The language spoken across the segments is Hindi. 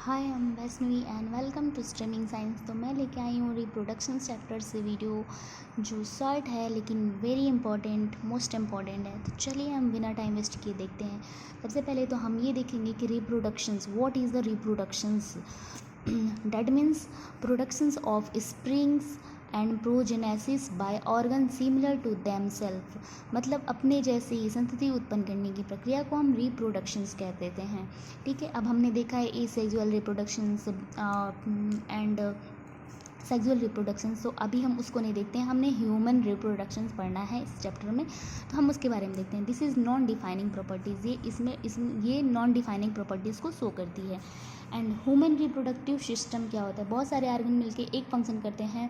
Hi I am Vaishnavi and welcome to streaming science. तो मैं लेके आई हूँ रिप्रोडक्शन चैप्टर से वीडियो जो शॉर्ट है लेकिन वेरी इंपॉर्टेंट मोस्ट इम्पॉर्टेंट है। तो चलिए हम बिना टाइम वेस्ट किए देखते हैं। सबसे पहले तो हम ये देखेंगे कि reproductions, what is the reproductions. That means productions of springs and progenesis by organ similar to them self, मतलब अपने जैसे ही संतति उत्पन्न करने की प्रक्रिया को हम रिप्रोडक्शंस कह देते हैं। ठीक है, अब हमने देखा है asexual reproductions and sexual reproductions, तो अभी हम उसको नहीं देखते हैं, हमने ह्यूमन रिप्रोडक्शंस पढ़ना है इस चैप्टर में, तो हम उसके बारे में देखते हैं। This is non defining properties, ये नॉन डिफाइनिंग प्रॉपर्टीज़ को शो करती है। एंड ह्यूमन रिप्रोडक्टिव सिस्टम क्या होता है, बहुत सारे ऑर्गन मिलके एक फंक्शन करते हैं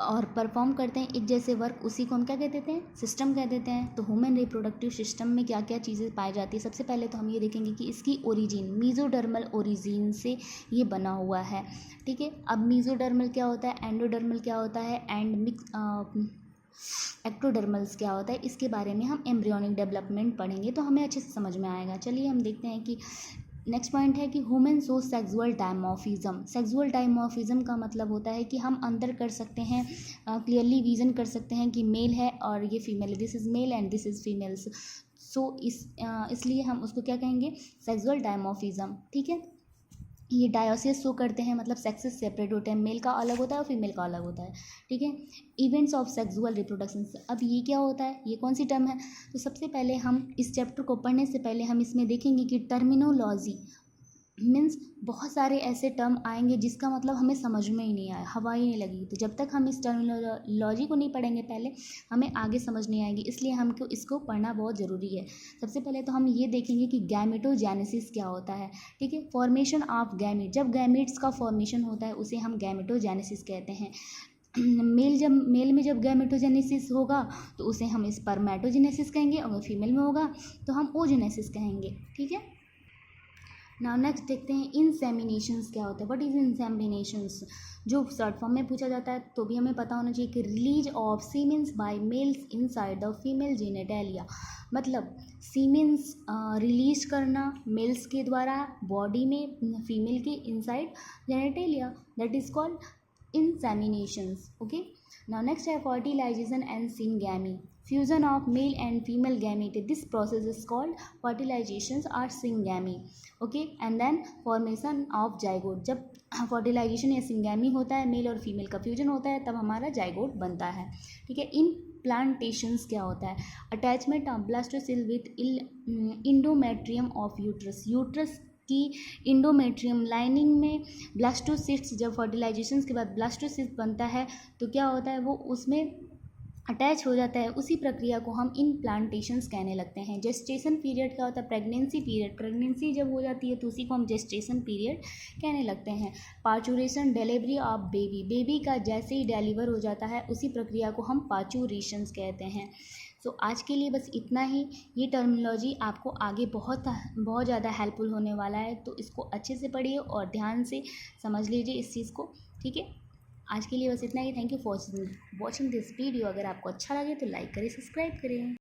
और परफॉर्म करते हैं एक जैसे वर्क, उसी को हम क्या कह देते हैं, सिस्टम कह देते हैं। तो ह्यूमन रिप्रोडक्टिव सिस्टम में क्या क्या चीज़ें पाई जाती है, सबसे पहले तो हम ये देखेंगे कि इसकी ओरिजिन मीजोडर्मल ओरिजिन से ये बना हुआ है। ठीक है, अब मीजोडर्मल क्या होता है, एंडोडर्मल क्या होता है एंड एक्टोडर्मल्स क्या होता है, इसके बारे में हम एम्ब्रियोनिक डेवलपमेंट पढ़ेंगे तो हमें अच्छे से समझ में आएगा। चलिए हम देखते हैं कि नेक्स्ट पॉइंट है कि human show sexual dimorphism. Sexual dimorphism का मतलब होता है कि हम अंतर कर सकते हैं, क्लियरली विजन कर सकते हैं कि मेल है और ये फीमेल है, this is male and this is females. So इसलिए हम उसको क्या कहेंगे, सेक्सुअल डायमॉर्फिज्म। ठीक है, ये डायोसिस शो करते हैं, मतलब सेक्सेस सेपरेट होते हैं, मेल का अलग होता है और फीमेल का अलग होता है। ठीक है, इवेंट्स ऑफ सेक्सुअल रिप्रोडक्शन, अब ये क्या होता है, ये कौन सी टर्म है। तो सबसे पहले हम इस चैप्टर को पढ़ने से पहले हम इसमें देखेंगे कि टर्मिनोलॉजी मीन्स बहुत सारे ऐसे टर्म आएंगे जिसका मतलब हमें समझ में ही नहीं आया, हवा ही नहीं लगी। तो जब तक हम इस टर्मिनोलॉजी को नहीं पढ़ेंगे पहले, हमें आगे समझ नहीं आएगी, इसलिए हमको इसको पढ़ना बहुत ज़रूरी है। सबसे पहले तो हम ये देखेंगे कि गैमेटोजेनेसिस क्या होता है। ठीक है, फॉर्मेशन ऑफ गैमेट, जब गैमेट्स का फॉर्मेशन होता है उसे हम गैमेटोजेनेसिस कहते हैं। मेल में जब गैमेटोजेनेसिस होगा तो उसे हम स्पर्मेटोजेनेसिस कहेंगे, अगर फीमेल में होगा तो हम ओजेनेसिस कहेंगे। ठीक है, नाउ नेक्स्ट देखते हैं इंसेमिनेशंस क्या होता है। व्हाट इज इंसेमिनेशंस, जो शॉर्ट फॉर्म में पूछा जाता है तो भी हमें पता होना चाहिए कि release of semens by males inside the female genitalia, मतलब सीमेंस रिलीज करना मेल्स के द्वारा बॉडी में फीमेल के inside genitalia, that is called inseminations. Okay, now next है fertilisation and syngamy, fusion of male and female gamete, this process is called fertilizations or syngamy. Okay, and then formation of zygote, जब फर्टिलाइजेशन या सिंगैमी होता है, मेल और फीमेल का फ्यूजन होता है, तब हमारा जाइगोट बनता है। ठीक है, इन प्लांटेशंस क्या होता है, attachment of blastocoel with endometrium of uterus, uterus की इंडोमेट्रियम लाइनिंग में ब्लास्टोसिस्ट, जब फर्टिलाइजेशन के बाद ब्लास्टोसिस्ट बनता है तो क्या होता है, वो उसमें अटैच हो जाता है, उसी प्रक्रिया को हम इन प्लांटेशंस कहने लगते हैं। जेस्टेशन पीरियड क्या होता है, प्रेगनेंसी पीरियड, प्रेगनेंसी जब हो जाती है तो उसी को हम जेस्टेशन पीरियड कहने लगते हैं। Parturition, delivery of baby, baby का जैसे ही डिलीवर हो जाता है उसी प्रक्रिया को हम पार्चुरेशंस कहते हैं। सो आज के लिए बस इतना ही। ये टर्मिनोलॉजी आपको आगे बहुत बहुत ज़्यादा हेल्पफुल होने वाला है, तो इसको अच्छे से पढ़िए और ध्यान से समझ लीजिए इस चीज़ को। ठीक है, आज के लिए बस इतना ही। Thank you for watching this video. अगर आपको अच्छा लगे तो लाइक करें, सब्सक्राइब करें।